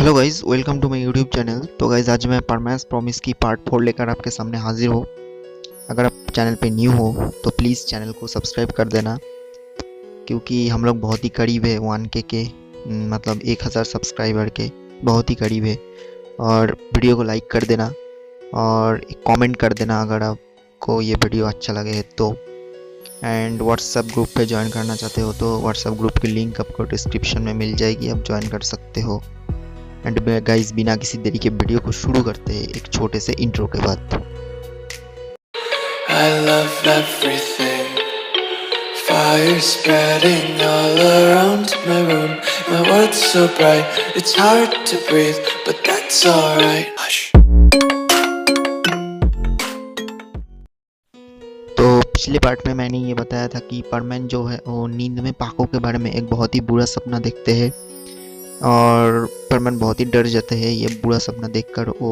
Hello guys, welcome to my YouTube channel. तो guys आज मैं परमानेंस प्रॉमिस की पार्ट 4 लेकर आपके सामने हाजिर हूँ। अगर आप चैनल पे न्यू हो तो प्लीज़ चैनल को सब्सक्राइब कर देना, क्योंकि हम लोग बहुत ही करीब है 1K के मतलब 1000 सब्सक्राइबर के बहुत ही करीब है। और वीडियो को लाइक कर देना और एक कमेंट कर देना अगर आपको ये वीडियो अच्छा लगे तो। एंड व्हाट्सएप ग्रुप पे ज्वाइन करना चाहते हो तो व्हाट्सएप ग्रुप की लिंक आपको डिस्क्रिप्शन में मिल जाएगी, आप ज्वाइन कर सकते हो। एंड गाइस बिना किसी देरी के वीडियो को शुरू करते हैं एक छोटे से इंट्रो के बाद। I love everything. Fire spreading all around my room. My world's so bright, it's hard to breathe, but that's alright. Hush. तो पिछले पार्ट में मैंने ये बताया था कि परमैन जो है वो नींद में पाको के बारे में एक बहुत ही बुरा सपना देखते हैं और परमैन बहुत ही डर जाते हैं। ये बुरा सपना देखकर वो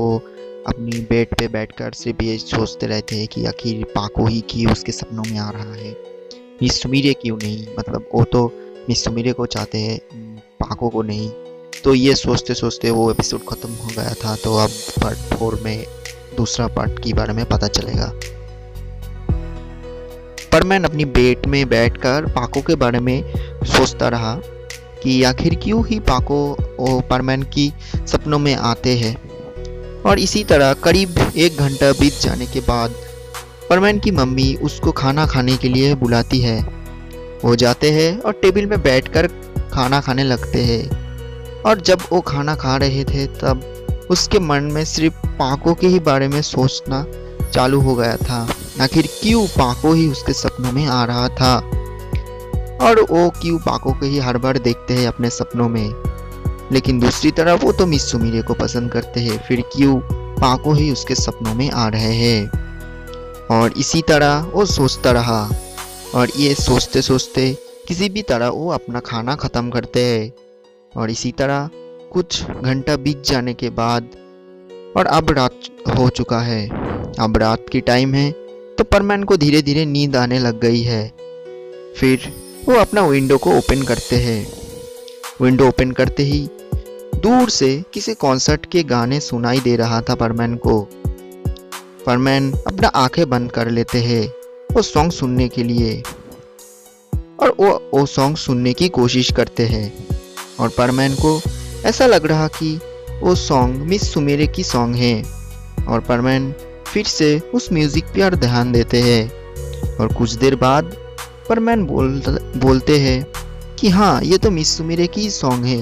अपनी बेड पे बैठकर सिर्फ ये सोचते रहते हैं कि आखिर पाको ही क्यों उसके सपनों में आ रहा है, मिस सुमीरे क्यों नहीं। मतलब वो तो मिस सुमीरे को चाहते हैं, पाको को नहीं। तो ये सोचते सोचते वो एपिसोड ख़त्म हो गया था। तो अब पार्ट 4 में दूसरा पार्ट के बारे में पता चलेगा। परमैन अपनी बेड में बैठकर पाको के बारे में सोचता रहा कि आखिर क्यों ही पाको वो परमैन की सपनों में आते हैं। और इसी तरह करीब 1 घंटा बीत जाने के बाद परमैन की मम्मी उसको खाना खाने के लिए बुलाती है। वो जाते हैं और टेबल में बैठकर खाना खाने लगते हैं। और जब वो खाना खा रहे थे तब उसके मन में सिर्फ पाको के ही बारे में सोचना चालू हो गया था। आखिर क्यों पाको ही उसके सपनों में आ रहा था और वो क्यों पाको को ही हर बार देखते हैं अपने सपनों में। लेकिन दूसरी तरफ वो तो मिस सुमीरे को पसंद करते हैं, फिर क्यों पाको ही उसके सपनों में आ रहे हैं। और इसी तरह वो सोचता रहा और ये सोचते सोचते किसी भी तरह वो अपना खाना ख़त्म करते हैं। और इसी तरह कुछ घंटा बीत जाने के बाद और अब रात हो चुका है, अब रात की टाइम है। तो परमैन को धीरे धीरे नींद आने लग गई है। फिर वो अपना विंडो को ओपन करते हैं। विंडो ओपन करते ही दूर से किसी कॉन्सर्ट के गाने सुनाई दे रहा था परमैन को। परमैन अपना आंखें बंद कर लेते हैं वो सॉन्ग सुनने के लिए और वो सॉन्ग सुनने की कोशिश करते हैं। और परमैन को ऐसा लग रहा कि वो सॉन्ग मिस सुमीरे की सॉन्ग है। और परमैन फिर से उस म्यूजिक पर ध्यान देते हैं। और कुछ देर बाद परमैन बोलते हैं कि हाँ, ये तो मिस सुमीरे की ही सॉन्ग है,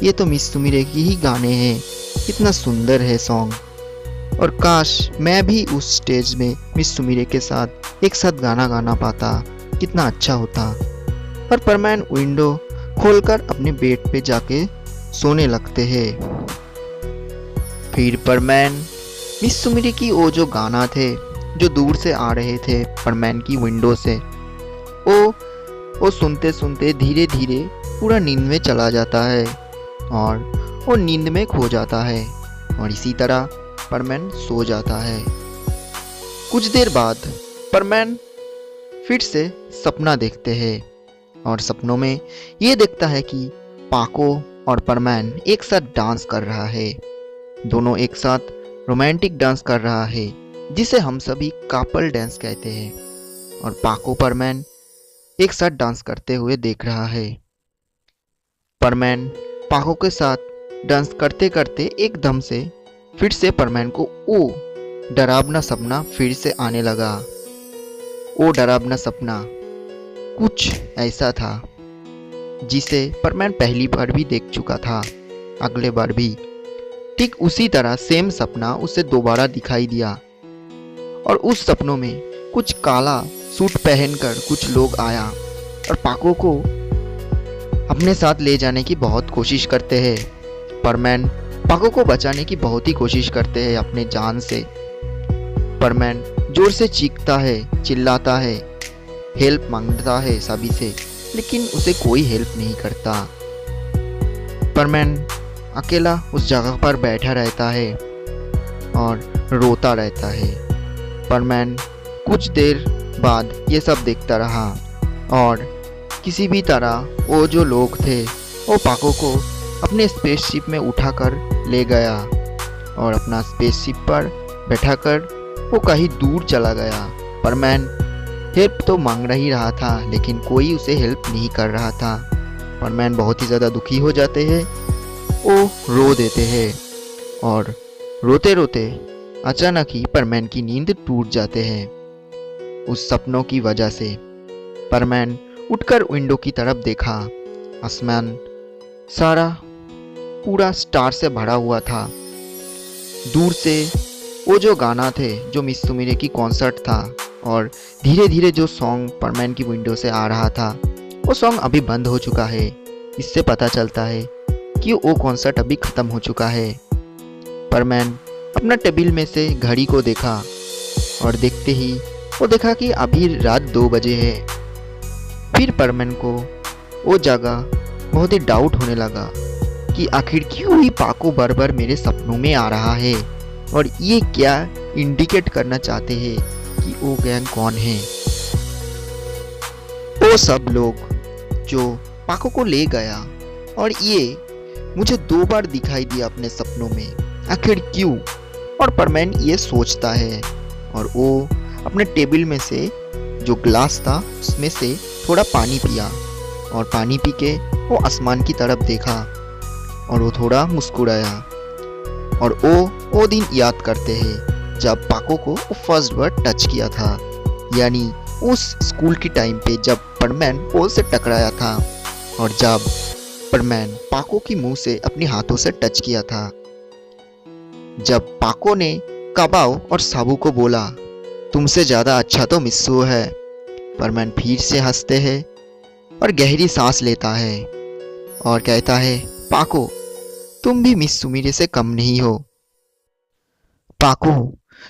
ये तो मिस सुमीरे की ही गाने हैं। कितना सुंदर है सॉन्ग और काश मैं भी उस स्टेज में मिस सुमीरे के साथ एक साथ गाना गाना पाता, कितना अच्छा होता। और परमैन विंडो खोलकर अपने बेड पे जाके सोने लगते हैं। फिर परमैन मिस सुमीरे की वो जो गाना थे जो दूर से आ रहे थे परमैन की विंडो से, वो सुनते सुनते धीरे धीरे पूरा नींद में चला जाता है और वो नींद में खो जाता है। और इसी तरह परमैन सो जाता है। कुछ देर बाद परमैन फिर से सपना देखते हैं और सपनों में ये देखता है कि पाको और परमैन एक साथ डांस कर रहा है। दोनों एक साथ रोमांटिक डांस कर रहा है जिसे हम सभी कपल डांस कहते हैं। और पाको परमैन एक साथ डांस करते हुए देख रहा है। परमैन पाको के साथ डांस करते करते एकदम से फिर से परमैन को वो डरावना सपना फिर से आने लगा। वो डरावना सपना कुछ ऐसा था जिसे परमैन पहली बार भी देख चुका था, अगले बार भी ठीक उसी तरह सेम सपना उसे दोबारा दिखाई दिया। और उस सपनों में कुछ काला सूट पहनकर कुछ लोग आया और पाको को अपने साथ ले जाने की बहुत कोशिश करते हैं। परमैन पाको को बचाने की बहुत ही कोशिश करते हैं अपने जान से। परमैन जोर से चीखता है, चिल्लाता है, हेल्प मांगता है सभी से, लेकिन उसे कोई हेल्प नहीं करता। परमैन अकेला उस जगह पर बैठा रहता है और रोता रहता है। परमैन कुछ देर बाद ये सब देखता रहा और किसी भी तरह वो जो लोग थे वो पाको को अपने स्पेसशिप में उठाकर ले गया और अपना स्पेसशिप पर बैठाकर वो कहीं दूर चला गया। परमैन हेल्प तो मांग ही रहा था, लेकिन कोई उसे हेल्प नहीं कर रहा था। परमैन बहुत ही ज़्यादा दुखी हो जाते हैं, वो रो देते हैं और रोते रोते अचानक ही परमैन की नींद टूट जाते हैं उस सपनों की वजह से। परमैन उठकर विंडो की तरफ देखा। आसमान सारा पूरा स्टार से भरा हुआ था। दूर से वो जो गाना थे, जो मिस सुमिरे की कॉन्सर्ट था, और धीरे धीरे जो सॉन्ग परमैन की विंडो से आ रहा था, वो सॉन्ग अभी बंद हो चुका है। इससे पता चलता है कि वो कॉन्सर्ट अभी ख़त्म हो चुका है। परमैन अपना टेबल में से घड़ी को देखा और देखते ही वो देखा कि अभी रात 2 बजे है। फिर परमैन को वो जगह बहुत ही डाउट होने लगा कि आखिर क्यों ही पाको बार बार मेरे सपनों में आ रहा है और ये क्या इंडिकेट करना चाहते हैं कि वो गैंग कौन है। वो सब लोग जो पाको को ले गया और ये मुझे 2 बार दिखाई दिया अपने सपनों में, आखिर क्यों। और परमैन ये सोचता है और वो अपने टेबल में से जो ग्लास था उसमें से थोड़ा पानी पिया और पानी पी के वो आसमान की तरफ देखा और वो थोड़ा मुस्कुराया। और वो दिन याद करते हैं जब पाको को वो फर्स्ट बार टच किया था, यानी उस स्कूल की टाइम पे जब परमैन पोल से टकराया था और जब परमैन पाको की मुंह से अपने हाथों से टच किया था। जब पाको ने कबाओ और साबू को बोला, तुमसे ज़्यादा अच्छा तो मिस्सू है। परमैन फिर से हंसते हैं और गहरी सांस लेता है और कहता है, पाको तुम भी मिस सुमिरे से कम नहीं हो। पाको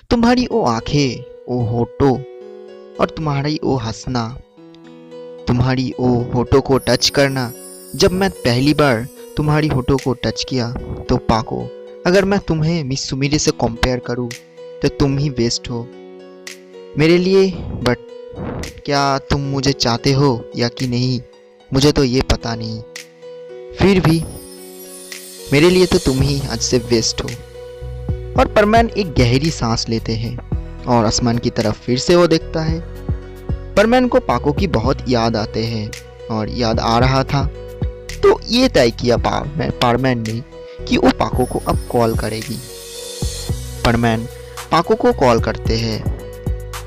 तुम्हारी वो आंखें, वो होठों और तुम्हारी वो हंसना, तुम्हारी वो होठों को टच करना। जब मैं पहली बार तुम्हारी होठों को टच किया तो पाको, अगर मैं तुम्हें मिस सुमिरे से कंपेयर करूं तो तुम ही बेस्ट हो मेरे लिए। बट क्या तुम मुझे चाहते हो या कि नहीं, मुझे तो ये पता नहीं। फिर भी मेरे लिए तो तुम ही आज से बेस्ट हो। और परमैन एक गहरी सांस लेते हैं और आसमान की तरफ फिर से वो देखता है। परमैन को पाको की बहुत याद आते हैं और याद आ रहा था, तो ये तय किया परमैन ने कि वो पाको को अब कॉल करेगी। परमैन पाको को कॉल करते हैं।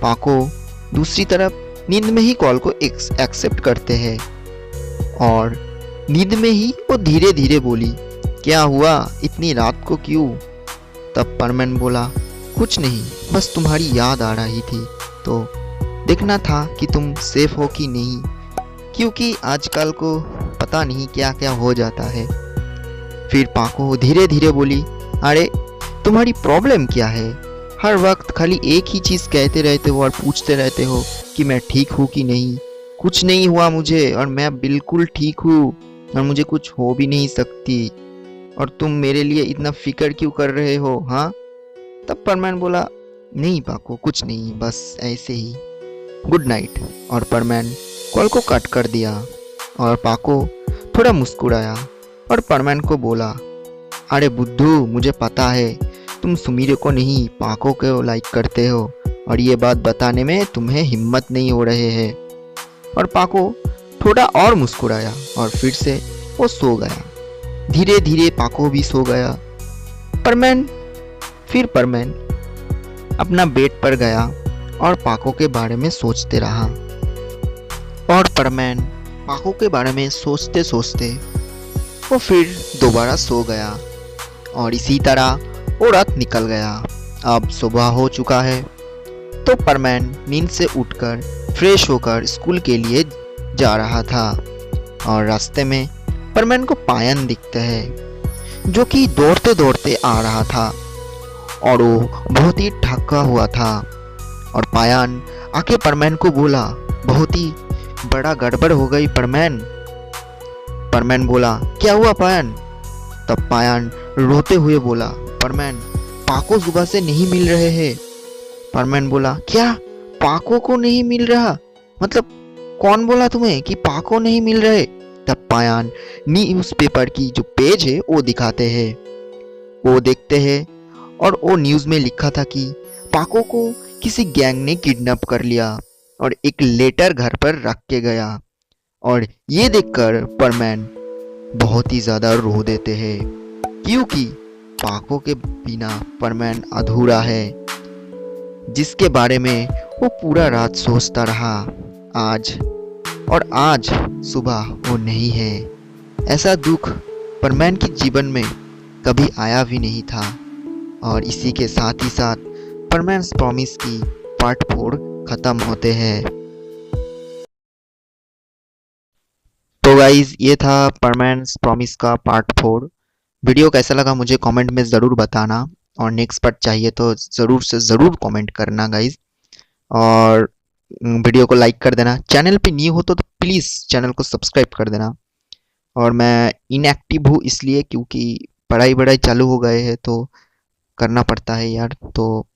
पाको दूसरी तरफ नींद में ही कॉल को एक्सेप्ट करते हैं और नींद में ही वो धीरे धीरे बोली, क्या हुआ इतनी रात को क्यों। तब परमैन बोला, कुछ नहीं, बस तुम्हारी याद आ रही थी तो देखना था कि तुम सेफ हो कि नहीं, क्योंकि आजकल को पता नहीं क्या क्या हो जाता है। फिर पाको धीरे धीरे बोली, अरे तुम्हारी प्रॉब्लम क्या है, हर वक्त खाली एक ही चीज़ कहते रहते हो और पूछते रहते हो कि मैं ठीक हूँ कि नहीं। कुछ नहीं हुआ मुझे और मैं बिल्कुल ठीक हूँ और मुझे कुछ हो भी नहीं सकती, और तुम मेरे लिए इतना फिक्र क्यों कर रहे हो। हाँ, तब परमैन बोला, नहीं पाको कुछ नहीं, बस ऐसे ही, गुड नाइट। और परमैन कॉल को कट कर दिया और पाको थोड़ा मुस्कुराया और परमैन को बोला, अरे बुद्धू, मुझे पता है तुम सुमिरे को नहीं पाको को लाइक करते हो और ये बात बताने में तुम्हें हिम्मत नहीं हो रहे हैं। और पाको थोड़ा और मुस्कुराया और फिर से वो सो गया। धीरे धीरे पाको भी सो गया। परमैन अपना बेड पर गया और पाको के बारे में सोचते रहा। और परमैन पाको के बारे में सोचते सोचते वो फिर दोबारा सो गया और इसी तरह वो रात निकल गया। अब सुबह हो चुका है तो परमैन नींद से उठकर फ्रेश होकर स्कूल के लिए जा रहा था और रास्ते में परमैन को पायन दिखते हैं जो कि दौड़ते दौड़ते आ रहा था और वो बहुत ही थका हुआ था। और पायन आके परमैन को बोला, बहुत ही बड़ा गड़बड़ हो गई परमैन। परमैन बोला, क्या हुआ पायन। तब पायन रोते हुए बोला, परमैन पाको सुबह से नहीं मिल रहे हैं। परमैन बोला, क्या पाको को नहीं मिल रहा, मतलब कौन बोला तुम्हें कि पाको नहीं मिल रहे। तब पायान न्यूज़पेपर की जो पेज है वो दिखाते हैं। वो देखते हैं और वो न्यूज़ में लिखा था कि पाको को किसी गैंग ने किडनैप कर लिया और एक लेटर घर पर रख के गया। और ये देखकर परमैन बहुत ही ज़्यादा रो देते हैं, क्योंकि पाको के बिना परमैन अधूरा है, जिसके बारे में वो पूरा रात सोचता रहा। आज और आज सुबह वो नहीं है। ऐसा दुख परमैन के जीवन में कभी आया भी नहीं था। और इसी के साथ ही साथ परमैन्स प्रॉमिस की पार्ट 4 खत्म होते हैं। तो गाइज ये था परमैन्स प्रॉमिस का पार्ट 4। वीडियो कैसा लगा मुझे कमेंट में ज़रूर बताना, और नेक्स्ट पार्ट चाहिए तो ज़रूर से ज़रूर कमेंट करना गाइज। और वीडियो को लाइक कर देना। चैनल पे न्यू हो तो प्लीज़ चैनल को सब्सक्राइब कर देना। और मैं इनएक्टिव हूँ इसलिए क्योंकि पढ़ाई चालू हो गए हैं तो करना पड़ता है यार। तो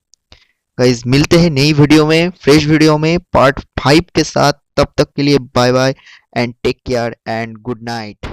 गाइज मिलते हैं नई वीडियो में, फ्रेश वीडियो में पार्ट 5 के साथ। तब तक के लिए bye bye and take care and good night.